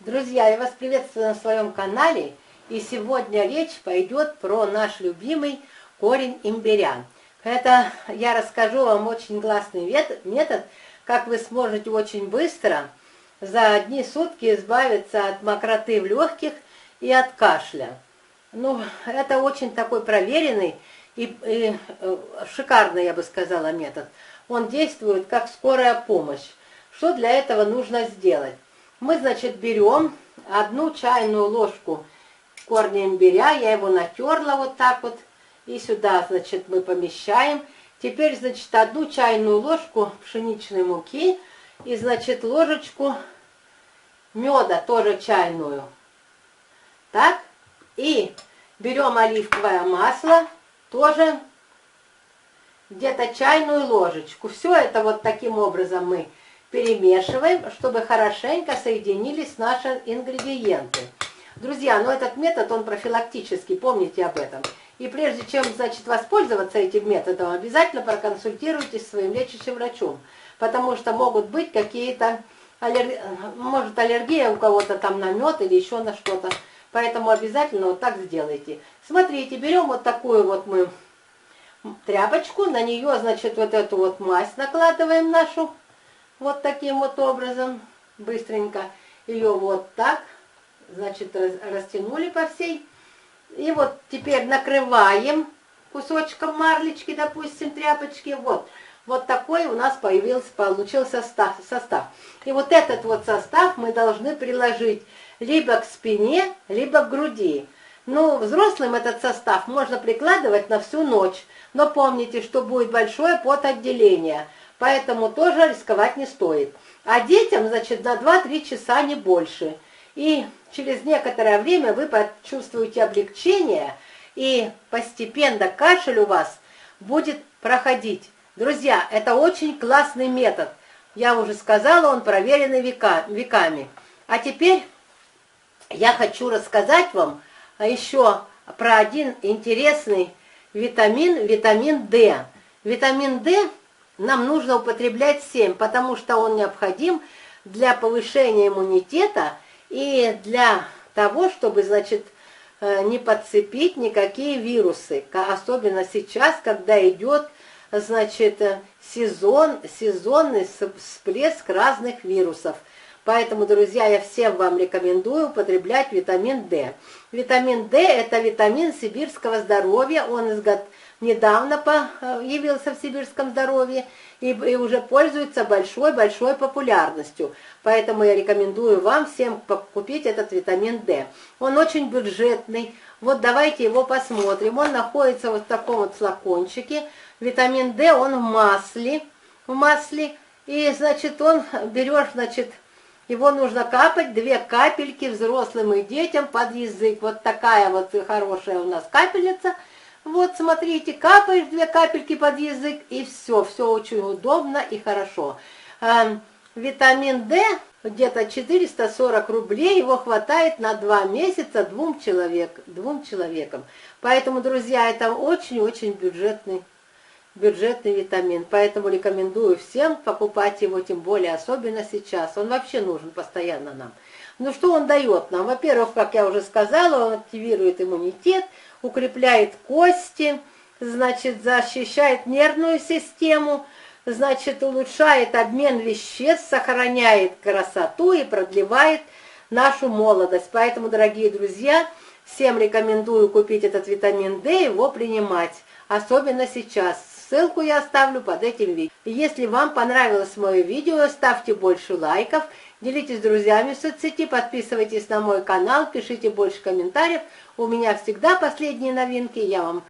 Друзья, я вас приветствую на своем канале, и сегодня речь пойдет про наш любимый корень имбиря. Это я расскажу вам очень классный метод, как вы сможете очень быстро за одни сутки избавиться от мокроты в легких и от кашля. Ну, это очень такой проверенный и шикарный, я бы сказала, метод. Он действует как скорая помощь. Что для этого нужно сделать? Мы, значит, берем 1 чайную ложку корня имбиря, я его натерла вот так вот, и сюда, значит, мы помещаем. Теперь, значит, 1 чайную ложку пшеничной муки и, значит, ложечку меда, тоже чайную. Так, и берем оливковое масло, тоже где-то чайную ложечку. Все это вот таким образом мы перемешиваем, чтобы хорошенько соединились наши ингредиенты. Друзья, но этот метод, он профилактический, помните об этом. И прежде чем, значит, воспользоваться этим методом, обязательно проконсультируйтесь с своим лечащим врачом, потому что могут быть какие-то, может, аллергия у кого-то там на мед или еще на что-то. Поэтому обязательно вот так сделайте. Смотрите, берем вот такую вот мы тряпочку, на нее, значит, вот эту вот мазь накладываем нашу, вот таким вот образом, быстренько ее вот так, значит, растянули по всей. И вот теперь накрываем кусочком марлечки, допустим, тряпочки. Вот такой у нас получился состав. И вот этот вот состав мы должны приложить либо к спине, либо к груди. Ну, взрослым этот состав можно прикладывать на всю ночь. Но помните, что будет большое потоотделение. Поэтому тоже рисковать не стоит. А детям, значит, на 2-3 часа, не больше. И через некоторое время вы почувствуете облегчение, и постепенно кашель у вас будет проходить. Друзья, это очень классный метод. Я уже сказала, он проверенный веками. А теперь я хочу рассказать вам еще про один интересный витамин D. Витамин D нам нужно употреблять 7, потому что он необходим для повышения иммунитета и для того, чтобы, значит, не подцепить никакие вирусы. Особенно сейчас, когда идет, значит, сезонный всплеск разных вирусов. Поэтому, друзья, я всем вам рекомендую употреблять витамин D. Витамин D – это витамин сибирского здоровья. Он недавно появился в сибирском здоровье и уже пользуется большой популярностью. Поэтому я рекомендую вам всем купить этот витамин D. Он очень бюджетный. Вот давайте его посмотрим. Он находится вот в таком вот флакончике. Витамин D, он в масле. И, значит, берешь, значит, его нужно капать 2 капельки взрослым и детям под язык. Вот такая вот хорошая у нас капельница. Вот, смотрите, капаешь 2 капельки под язык, и все очень удобно и хорошо. Витамин D где-то 440 рублей, его хватает на 2 месяца 2 человекам. Поэтому, друзья, это очень-очень бюджетный витамин. Поэтому рекомендую всем покупать его, тем более особенно сейчас. Он вообще нужен постоянно нам. Ну что он дает нам? Во-первых, как я уже сказала, он активирует иммунитет, укрепляет кости, значит, защищает нервную систему, значит, улучшает обмен веществ, сохраняет красоту и продлевает нашу молодость. Поэтому, дорогие друзья, всем рекомендую купить этот витамин D и его принимать, особенно сейчас. Ссылку я оставлю под этим видео. Если вам понравилось мое видео, ставьте больше лайков, делитесь с друзьями в соцсети, подписывайтесь на мой канал, пишите больше комментариев. У меня всегда последние новинки, я вам